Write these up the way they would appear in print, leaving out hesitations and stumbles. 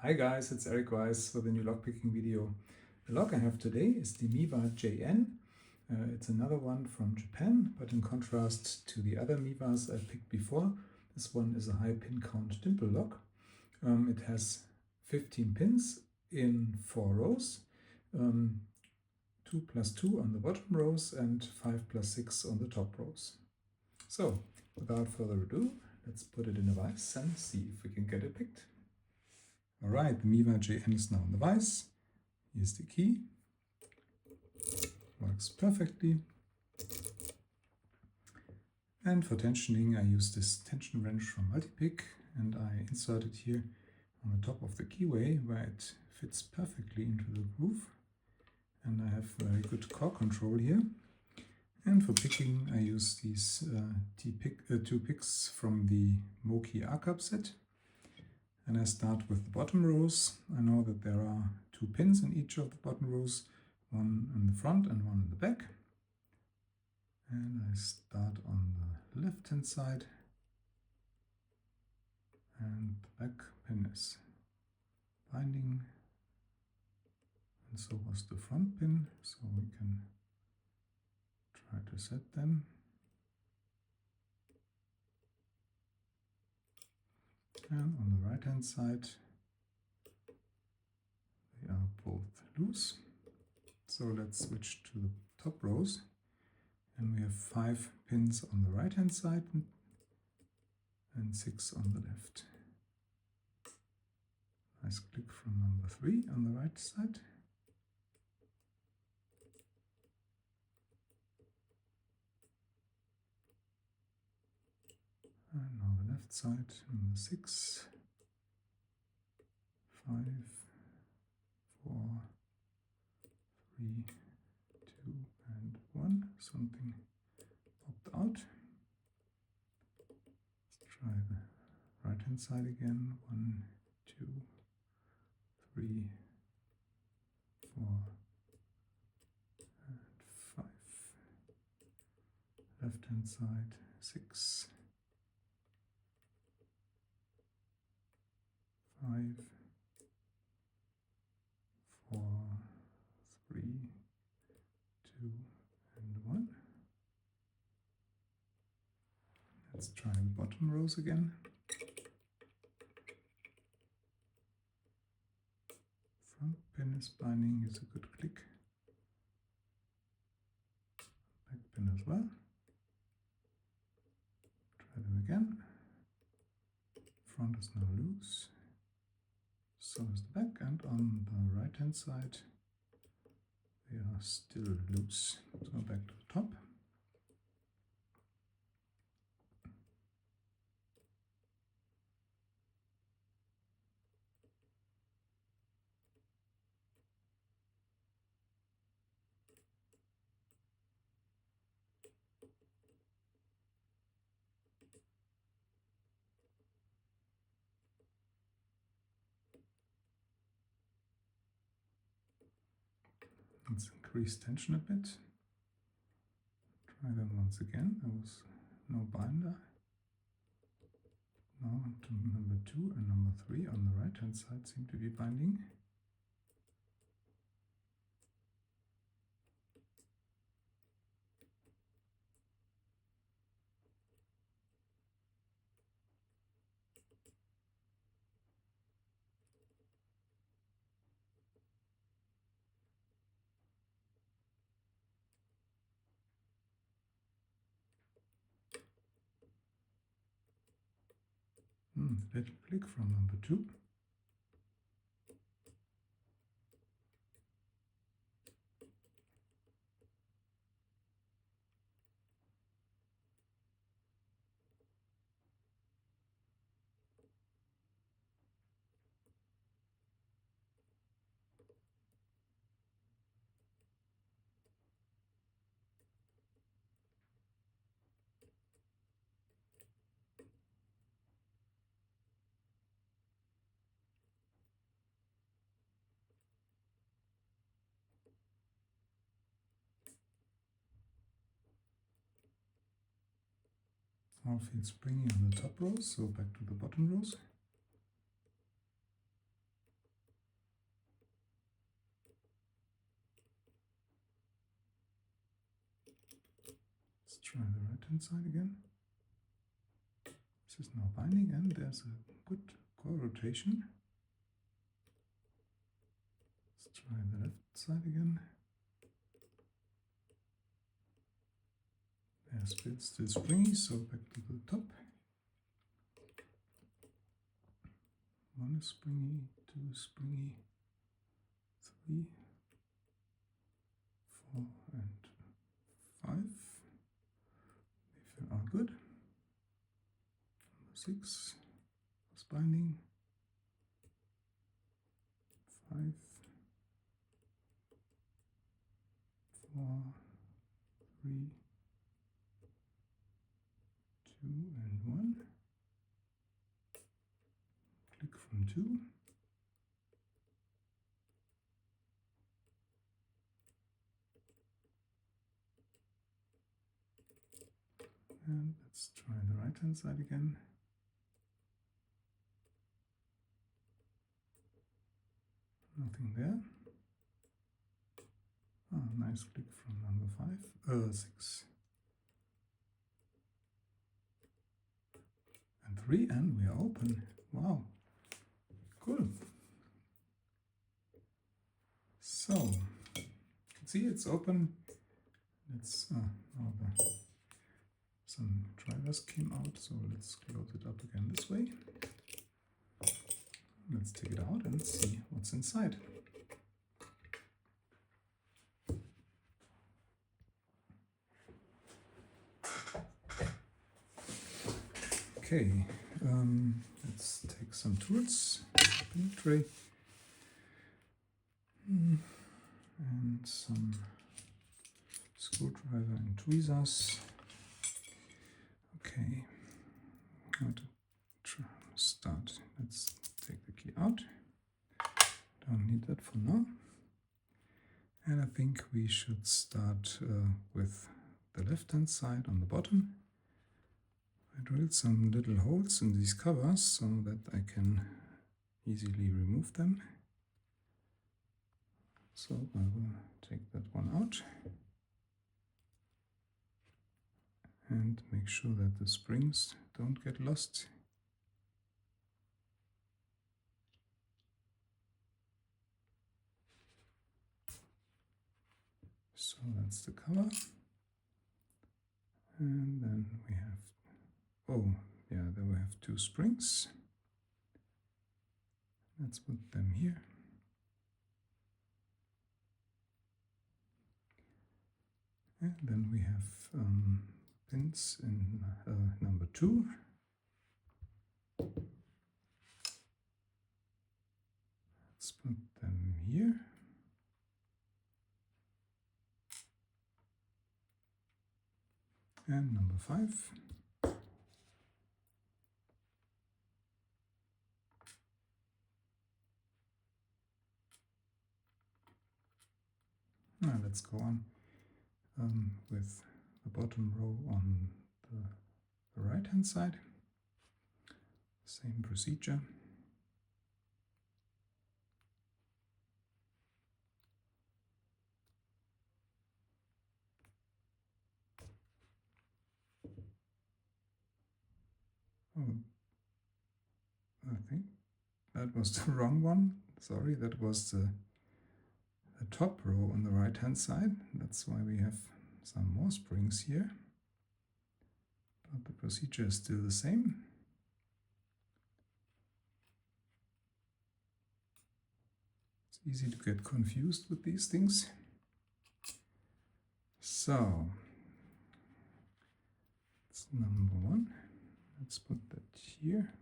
Hi guys, it's Erik-Weisz with a new lockpicking video. The lock I have today is the MIWA JN. It's another one from Japan, but in contrast to the other MIWAs I picked before, this one is a high pin count dimple lock. It has 15 pins in 4 rows, 2 plus 2 on the bottom rows and 5 plus 6 on the top rows. So without further ado, let's put it in a vise and see if we can get it picked. Alright, the MIWA JN is now in the vise. Here's the key. Works perfectly. And for tensioning I use this tension wrench from Multipick and I insert it here on the top of the keyway where it fits perfectly into the groove. And I have very good core control here. And for picking I use these two picks from the Moki AKAB set. And I start with the bottom rows. I know that there are 2 pins in each of the bottom rows, one in the front and one in the back. And I start on the left hand side, and the back pin is binding, and so was the front pin, so we can try to set them. And on the right hand side they are both loose. So let's switch to the top rows, and we have 5 pins on the right hand side and 6 on the left. Nice click from number 3 on the right side. And now the left side, number 6, 5, 4, 3, 2, and 1. Something popped out. Let's try the right hand side again. 1, 2, 3, 4, and 5. Left hand side, 6, 5, 4, 3, 2, and 1. Let's try the bottom rows again. Front pin is binding, is a good click. Back pin as well. Try them again. Front is now loose. So is the back, and on the right hand side they are still loose. So back to the top. Let's increase tension a bit. Try them once again. There was no binder. Now to number 2 and number 3 on the right hand side seem to be binding. Little click from number 2. Now feels springy on the top rows, so back to the bottom rows. try the right hand side again. This is now binding and there's a good core rotation. Let's try the left side again. There's still springy, so back to the top. One is springy, two is springy, 3, 4 and 5. They are good. 6 was binding. 5, 4, 3, 2 and 1. Click from 2. And let's try the right hand side again. Nothing there. Ah, nice click from number 6. And 3, and we are open. Wow, cool. So, you can see it's open. Let's, some drivers came out, so let's close it up again this way. Let's take it out and see what's inside. Okay, let's take some tools, pin tray, and some screwdriver and tweezers. Okay, how to start. Let's take the key out. Don't need that for now. And I think we should start with the left hand side on the bottom. I drilled some little holes in these covers so that I can easily remove them. So I will take that one out and make sure that the springs don't get lost. So that's the cover. And then we have, oh yeah, there we have 2 springs. Let's put them here. And then we have pins in number 2. Let's put them here. And number 5. Now let's go on with the bottom row on the right hand side. Same procedure. Oh, I think that was the wrong one. Sorry, that was the top row on the right hand side. That's why we have some more springs here. But the procedure is still the same. It's easy to get confused with these things. So, it's number 1. Let's put that here.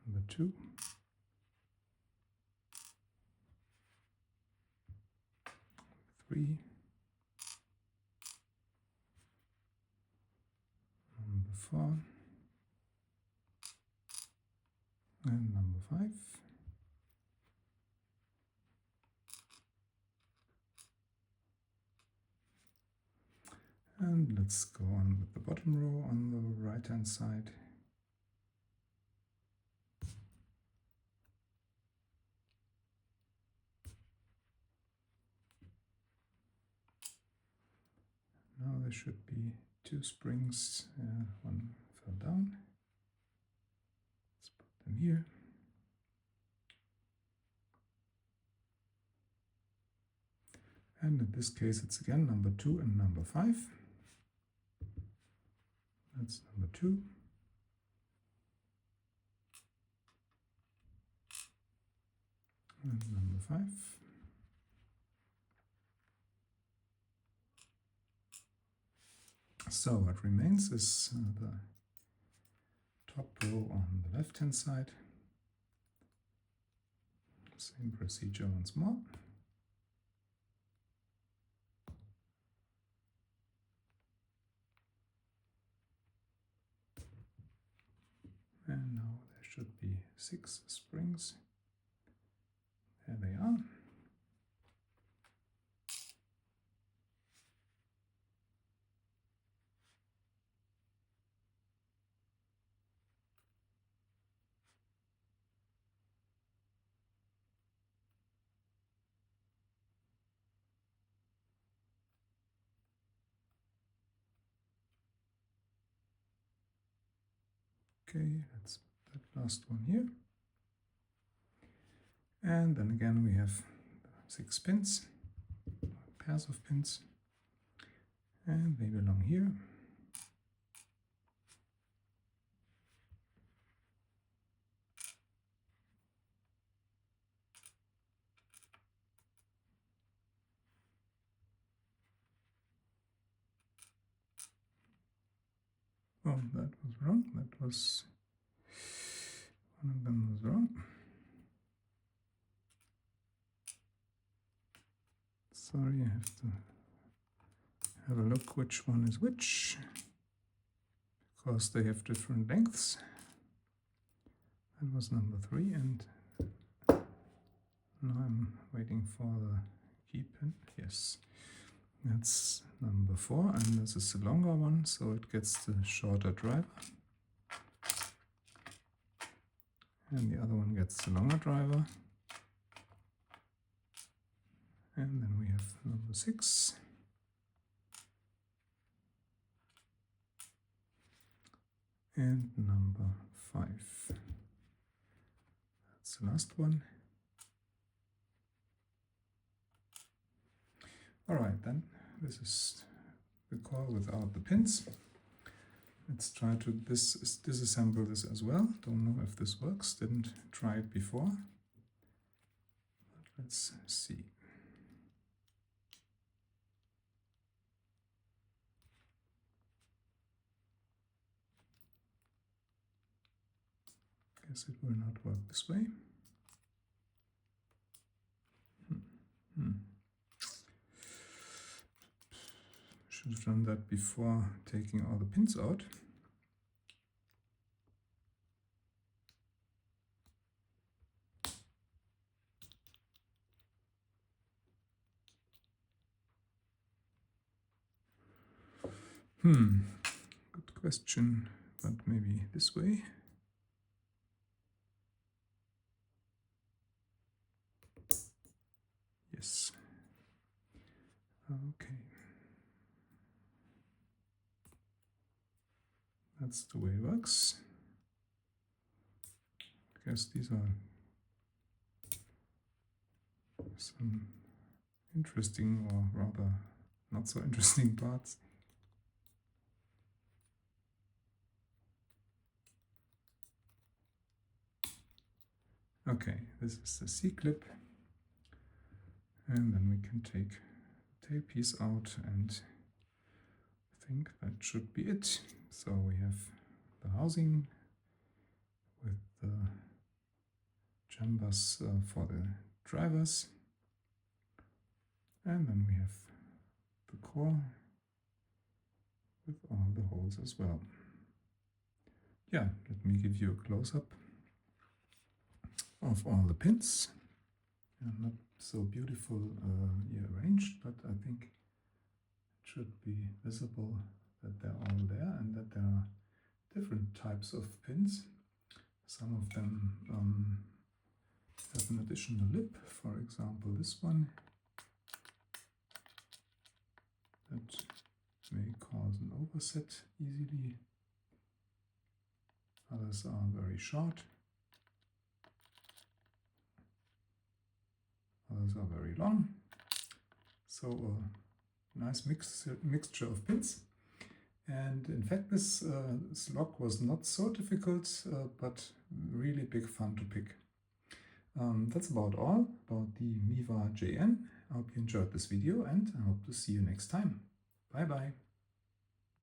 Number 2. Three. Number 4. And number 5. And let's go on with the bottom row on the right hand side. there should be 2 springs, one fell down. Let's put them here. And in this case it's again number 2 and number 5. That's number 2. And number 5. So what remains is the top row on the left hand side. Same procedure once more. And now there should be 6 springs. There they are. Okay, that's that last one here. And then again we have 6 pins, pairs of pins, and they belong here. Oh, that was wrong. That was, one of them was wrong. Sorry, I have to have a look which one is which, because they have different lengths. That was number 3, and now I'm waiting for the key pin. Yes, that's number 4, and this is the longer one, so it gets the shorter driver. And the other one gets the longer driver. And then we have number 6. And number 5. That's the last one. Alright then, this is the core without the pins. Let's try to disassemble this as well. Don't know if this works, didn't try it before. But let's see. Guess it will not work this way. Should have done that before taking all the pins out. Good question, but maybe this way. Yes. Okay. That's the way it works. I guess these are some interesting, or rather not so interesting parts. Okay, this is the C-clip. And then we can take the tail piece out, and I think that should be it. So we have the housing with the jambas for the drivers, and then we have the core with all the holes as well. Yeah, let me give you a close-up of all the pins. Not so beautiful arranged, but I think it should be visible that they're all there, and that there are different types of pins. Some of them have an additional lip, for example this one, that may set easily. Others are very short. Others are very long. So a nice mixture of pins. And in fact, this lock was not so difficult, but really big fun to pick. That's about all about the MIWA JN. I hope you enjoyed this video, and I hope to see you next time. Bye bye.